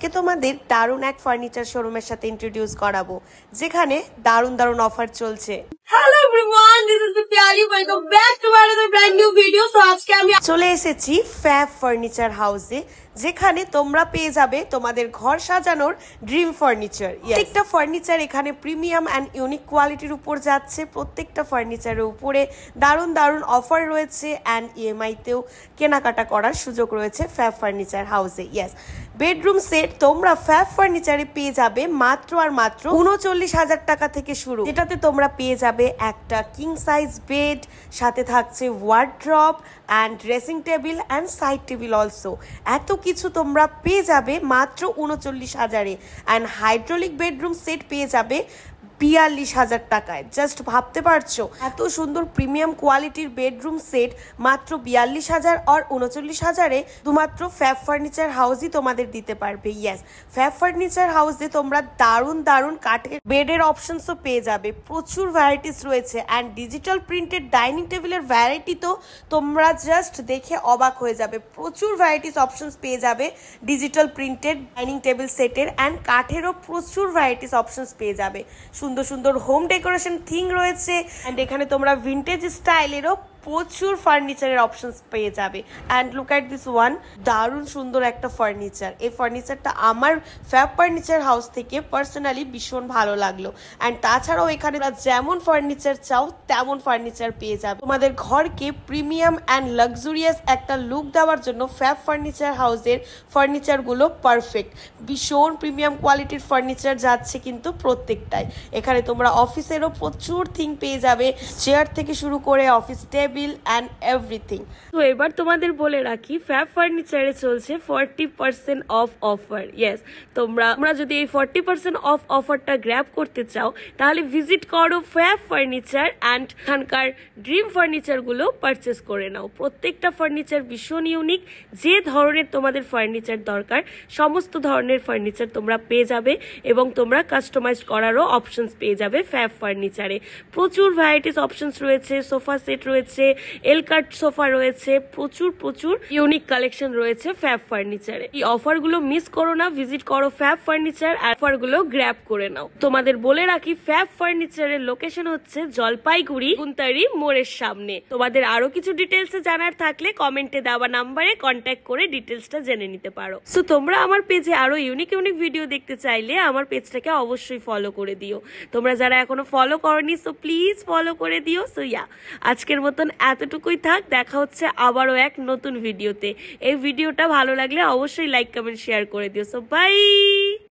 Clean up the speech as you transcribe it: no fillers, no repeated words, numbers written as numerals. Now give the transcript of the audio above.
আজকে তোমাদের দারুণ এক ফার্নিচার শোরুমের সাথে ইন্ট্রোডিউস করাবো যেখানে দারুণ দারুণ অফার চলছে। Hello everyone, this is Piali. Welcome back to another brand new video. So আজকে আমি চলে এসেছি ফ্যাব ফার্নিচার হাউসে, যেখানে তোমরা পেয়ে যাবে তোমাদের ঘর সাজানোর ড্রিম ফার্নিচার। প্রত্যেকটা ফার্নিচার এখানে প্রিমিয়াম অ্যান্ড ইউনিক কোয়ালিটির উপর যাচ্ছে। প্রত্যেকটা ফার্নিচারের উপরে দারুণ দারুণ অফার রয়েছে অ্যান্ড ইএমআইতেও কেনাকাটা করার সুযোগ রয়েছে ফ্যাব ফার্নিচার হাউসে। ইয়েস, বেডরুম সেট তোমরা ফ্যাব ফার্নিচারে পেয়ে যাবে মাত্র আর মাত্র 39,000 টাকা থেকে শুরু, যেটাতে তোমরা পেয়ে যাবে একটা কিং সাইজ বেড, সাথে থাকছে wardrobe and dressing table and side table also. এত কিছু তোমরা পেয়ে যাবে মাত্র 39,000-এ। অ্যান্ড হাইড্রোলিক বেডরুম সেট পেয়ে যাবে 42,000 টাকায়। জাস্ট ভাবতে পারছো এত সুন্দর প্রিমিয়াম কোয়ালিটির বেডরুম সেট মাত্র 42,000 আর 39,000-এ শুধুমাত্র ফ্যাব ফার্নিচার হাউসই তোমাদের দিতে পারবে। ইয়েস, ফ্যাব ফার্নিচার হাউসে তোমরা দারুণ দারুণ কাঠের বেডের অপশনসও পেয়ে যাবে। প্রচুর ভ্যারাইটিস রয়েছে অ্যান্ড ডিজিটাল প্রিন্টেড ডাইনিং টেবিলের ভ্যারাইটি তো তোমরা জাস্ট দেখে অবাক হয়ে যাবে। প্রচুর ভ্যারাইটিস অপশনস পেয়ে যাবে ডিজিটাল প্রিন্টেড ডাইনিং টেবিল সেটের, অ্যান্ড কাঠেরও প্রচুর ভ্যারাইটিস অপশনস পেয়ে যাবে। সুন্দর সুন্দর হোম ডেকোরেশন থিং রয়েছে অ্যান্ড এখানে তোমরা ভিন্টেজ স্টাইলেরও প্রচুর ফার্নিচারের অপশনস পেয়ে যাবে। And look at this one, দারুণ সুন্দর একটা ফার্নিচার। এই ফার্নিচারটা আমার ফ্যাব ফার্নিচার হাউস থেকে পার্সোনালি ভীষণ ভালো লাগলো। অ্যান্ড তাছাড়াও এখানে যেমন ফার্নিচার চাও তেমন ফার্নিচার পেয়ে যাবে। তোমাদের ঘরকে প্রিমিয়াম অ্যান্ড লাক্সুরিয়াস একটা লুক দেওয়ার জন্য ফ্যাব ফার্নিচার হাউসের ফার্নিচারগুলো পারফেক্ট। ভীষণ প্রিমিয়াম কোয়ালিটির ফার্নিচার যাচ্ছে কিন্তু প্রত্যেকটাই। এখানে তোমরা অফিসেরও প্রচুর থিং পেয়ে যাবে, চেয়ার থেকে শুরু করে অফিস টেবিল and everything। তো এবার তোমাদের বলে রাখি, ফ্যাব ফার্নিচারে চলছে 40% অফ অফার। ইয়েস, তোমরা যদি এই 40% অফ অফারটা গ্র্যাব করতে চাও তাহলে ভিজিট করো ফ্যাব ফার্নিচার অ্যান্ড এখানকার ড্রিম ফার্নিচারগুলো পারচেস করে নাও। প্রত্যেকটা ফার্নিচার ভীষণ ইউনিক। যে ধরনের তোমাদের ফার্নিচার দরকার সমস্ত ধরনের ফার্নিচার তোমরা পেয়ে যাবে এবং তোমরা কাস্টমাইজ করারও অপশনস পেয়ে যাবে ফ্যাব ফার্নিচারে। প্রচুর ভ্যারাইটিস অপশনস রয়েছে, সোফা সেট রয়েছে, এল কাট সোফা রয়েছে, প্রচুর ইউনিক কালেকশন রয়েছে ফ্যাব ফার্নিচারে। এই অফারগুলো মিস করো না, ভিজিট করো ফ্যাব ফার্নিচার, অফারগুলো গ্র্যাব করে নাও। তোমাদের বলে রাখি, ফ্যাব ফার্নিচারের লোকেশন হচ্ছে জলপাইগুড়ি গুন্তারি মোড়ের সামনে। তোমাদের আরো কিছু ডিটেলস জানার থাকলে কমেন্টে দেওয়া নাম্বারে কন্ট্যাক্ট করে ডিটেলসটা জেনে নিতে পারো। সো তোমরা আমার পেজে আরো ইউনিক ভিডিও দেখতে চাইলে আমার পেজটাকে অবশ্যই ফলো করে দিও। তোমরা যারা এখনো ফলো করনি সো প্লিজ ফলো করে দিও। সো আজকের মতন এতটুকুই থাক, দেখা হচ্ছে আবারও এক নতুন ভিডিওতে। এই ভিডিওটা ভালো লাগলে অবশ্যই লাইক কমেন্ট শেয়ার করে দিও। So by.